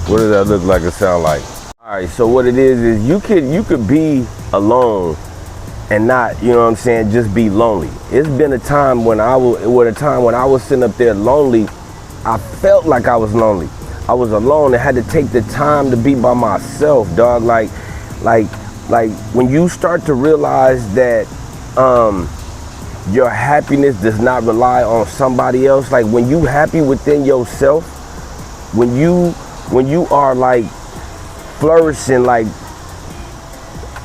What does that look like and sound like? All right, so what it is you could be alone and not, you know what I'm saying, just be lonely. It's been a time when I was sitting up there lonely. I felt like I was lonely. I was alone and had to take the time to be by myself, dog. Like when you start to realize that your happiness does not rely on somebody else. Like when you happy within yourself, when you are like flourishing, like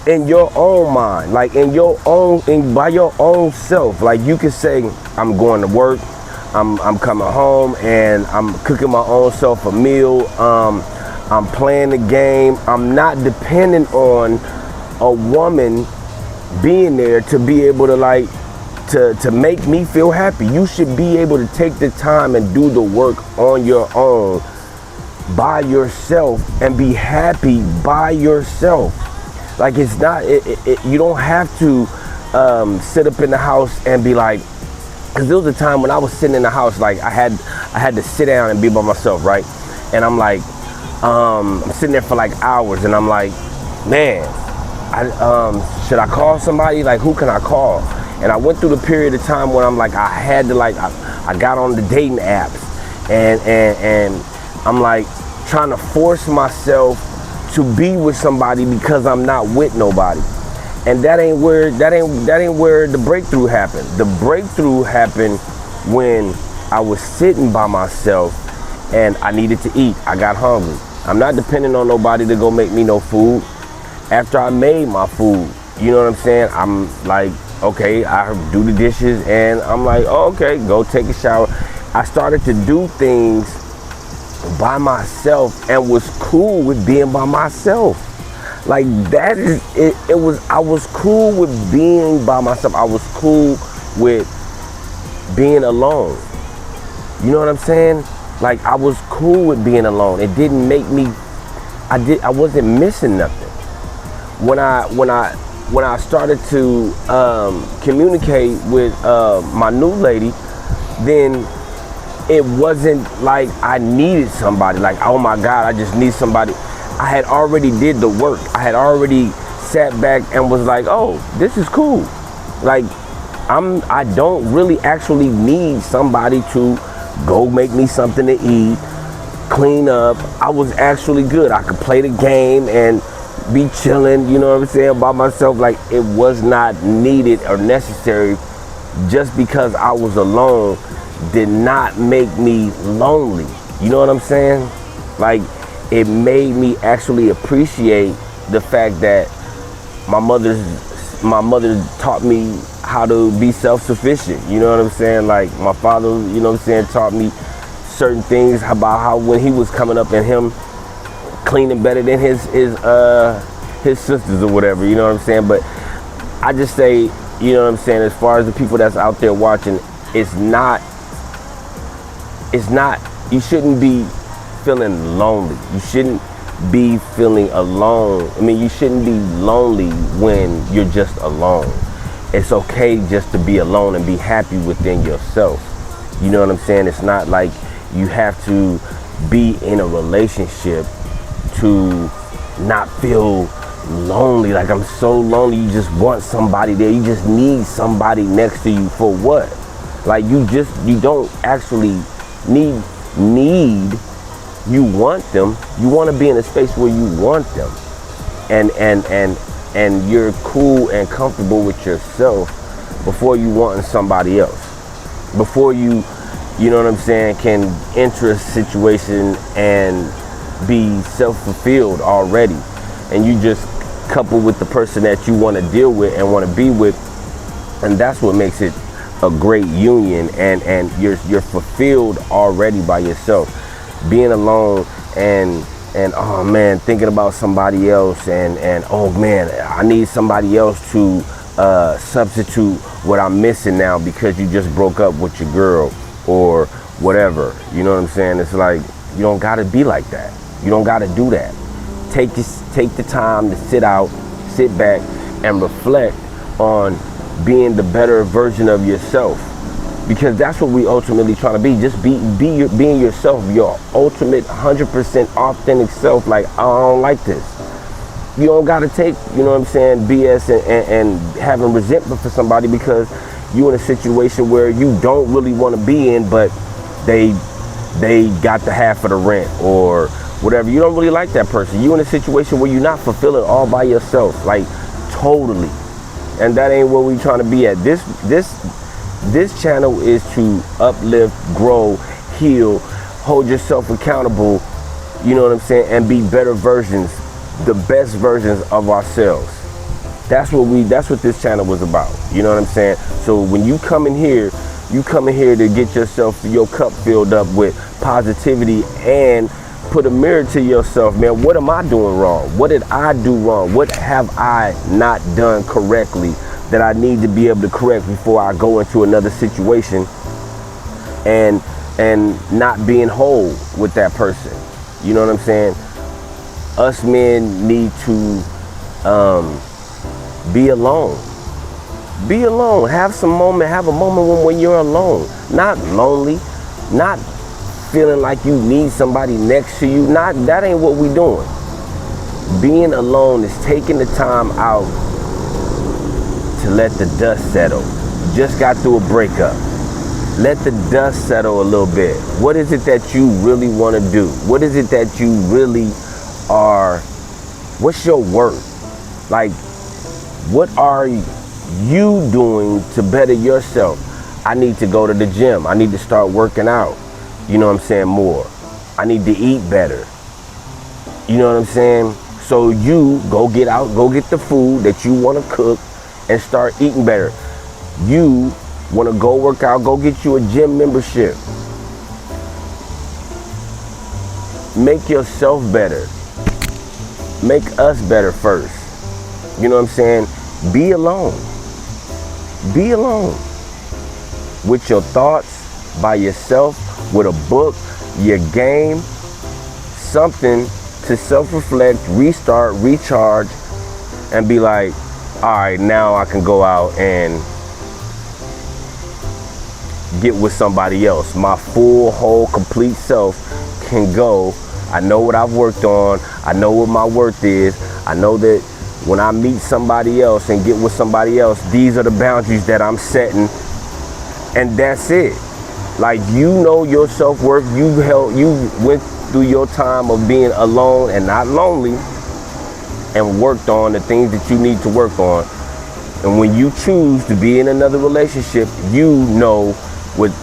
in your own mind, like by your own self, like you can say, I'm going to work, I'm coming home and I'm cooking my own self a meal, I'm playing the game. I'm not dependent on a woman being there to be able to like to make me feel happy. You should be able to take the time and do the work on your own by yourself and be happy by yourself. Like it's not, you don't have to sit up in the house and be like, because there was a time when I was sitting in the house, like I had to sit down and be by myself, right? And I'm like, I'm sitting there for like hours and I'm like, man, should I call somebody? Like, who can I call? And I went through the period of time when I'm like, I had to like, I got on the dating apps and I'm like trying to force myself to be with somebody because I'm not with nobody. And that ain't where the breakthrough happened. The breakthrough happened when I was sitting by myself and I needed to eat. I got hungry. I'm not depending on nobody to go make me no food. After I made my food, you know what I'm saying? I'm like, okay, I do the dishes and I'm like, oh, okay, go take a shower. I started to do things by myself and was cool with being by myself. Like that is it. I was cool with being by myself. I was cool with being alone. You know what I'm saying? Like I was cool with being alone. It didn't make me. I wasn't missing nothing. When I started to communicate with my new lady, then it wasn't like I needed somebody. Like, oh my God, I just need somebody. I had already did the work. I had already sat back and was like, oh, this is cool. Like, I don't really actually need somebody to go make me something to eat, clean up. I was actually good. I could play the game and be chilling, you know what I'm saying, by myself. Like, it was not needed or necessary. Just because I was alone did not make me lonely. You know what I'm saying? Like, it made me actually appreciate the fact that my mother taught me how to be self-sufficient. You know what I'm saying? Like my father, you know what I'm saying, taught me certain things about how when he was coming up and him cleaning better than his sisters or whatever, you know what I'm saying? But I just say, you know what I'm saying, as far as the people that's out there watching, it's not, you shouldn't be feeling lonely. You shouldn't be feeling alone. I mean, you shouldn't be lonely when you're just alone. It's okay just to be alone and be happy within yourself. You know what I'm saying? It's not like you have to be in a relationship to not feel lonely. Like, I'm so lonely, you just want somebody there. You just need somebody next to you for what? Like, you don't actually need, you want them. You want to be in a space where you want them. And you're cool and comfortable with yourself before you wanting somebody else. Before you know what I'm saying, can enter a situation and be self-fulfilled already. And you just couple with the person that you want to deal with and want to be with. And that's what makes it a great union, and you're fulfilled already by yourself. Being alone and oh man, thinking about somebody else and oh man, I need somebody else to substitute what I'm missing now because you just broke up with your girl or whatever. You know what I'm saying? It's like, you don't gotta be like that. You don't gotta do that. Take the time to sit back and reflect on being the better version of yourself. because that's what we ultimately trying to be. Just being yourself, your ultimate 100% authentic self. Like, I don't like this. You don't gotta take, you know what I'm saying, BS and having resentment for somebody because you in a situation where you don't really want to be in, but they got the half of the rent or whatever. You don't really like that person. You in a situation where you're not fulfilling all by yourself, like totally. And that ain't where we trying to be at. This channel is to uplift, grow, heal, hold yourself accountable, you know what I'm saying, and be better versions, the best versions of ourselves. That's what this channel was about. You know what I'm saying? So when you come in here to get your cup filled up with positivity and put a mirror to yourself, man. What am I doing wrong? What did I do wrong? What have I not done correctly that I need to be able to correct before I go into another situation and not being whole with that person? You know what I'm saying? Us men need to be alone. Be alone. Have a moment when you're alone. Not lonely. Not feeling like you need somebody next to you. That ain't what we doing. Being alone is taking the time out to let the dust settle. You just got through a breakup. Let the dust settle a little bit. What is it that you really want to do? What is it that you really are? What's your worth? Like, what are you doing to better yourself? I need to go to the gym. I need to start working out. You know what I'm saying? More. I need to eat better. You know what I'm saying? So you go get the food that you want to cook and start eating better. You want to go work out, go get you a gym membership. Make yourself better. Make us better first. You know what I'm saying? Be alone. Be alone. With your thoughts, by yourself, with a book, your game, something to self-reflect, restart, recharge, and be like, all right, now I can go out and get with somebody else. My full, whole, complete self can go. I know what I've worked on. I know what my worth is. I know that when I meet somebody else and get with somebody else, these are the boundaries that I'm setting, and that's it. Like, you know your self-worth. You went through your time of being alone and not lonely and worked on the things that you need to work on. And when you choose to be in another relationship, you know with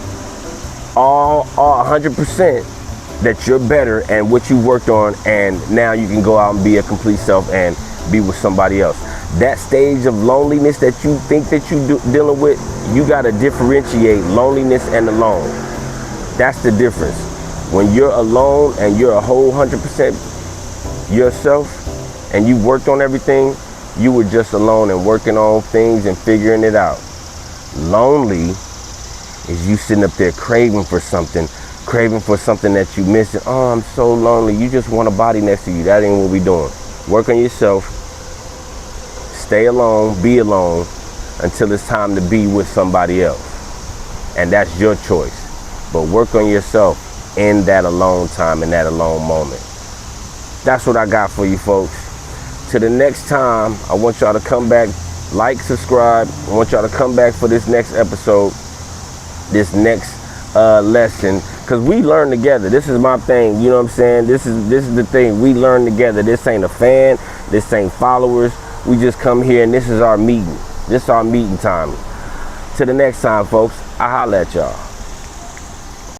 all 100% that you're better and what you worked on, and now you can go out and be a complete self and be with somebody else. That stage of loneliness that you think that you dealing with, you got to differentiate loneliness and alone. That's the difference. When you're alone and you're a whole 100% yourself and you worked on everything, you were just alone and working on things and figuring it out. Lonely is you sitting up there craving for something that you missing. Oh, I'm so lonely. You just want a body next to you. That ain't what we doing. Work on yourself. Stay alone. Be alone until it's time to be with somebody else. And that's your choice. But work on yourself in that alone time, in that alone moment. That's what I got for you folks. Till the next time, I want y'all to come back, like, subscribe. I want y'all to come back for this next episode, this next lesson, because we learn together. This is my thing, you know what I'm saying? This is the thing. We learn together. This ain't a fan. This ain't followers. We just come here and this is our meeting. This is our meeting time. Till the next time, folks, I holla at y'all.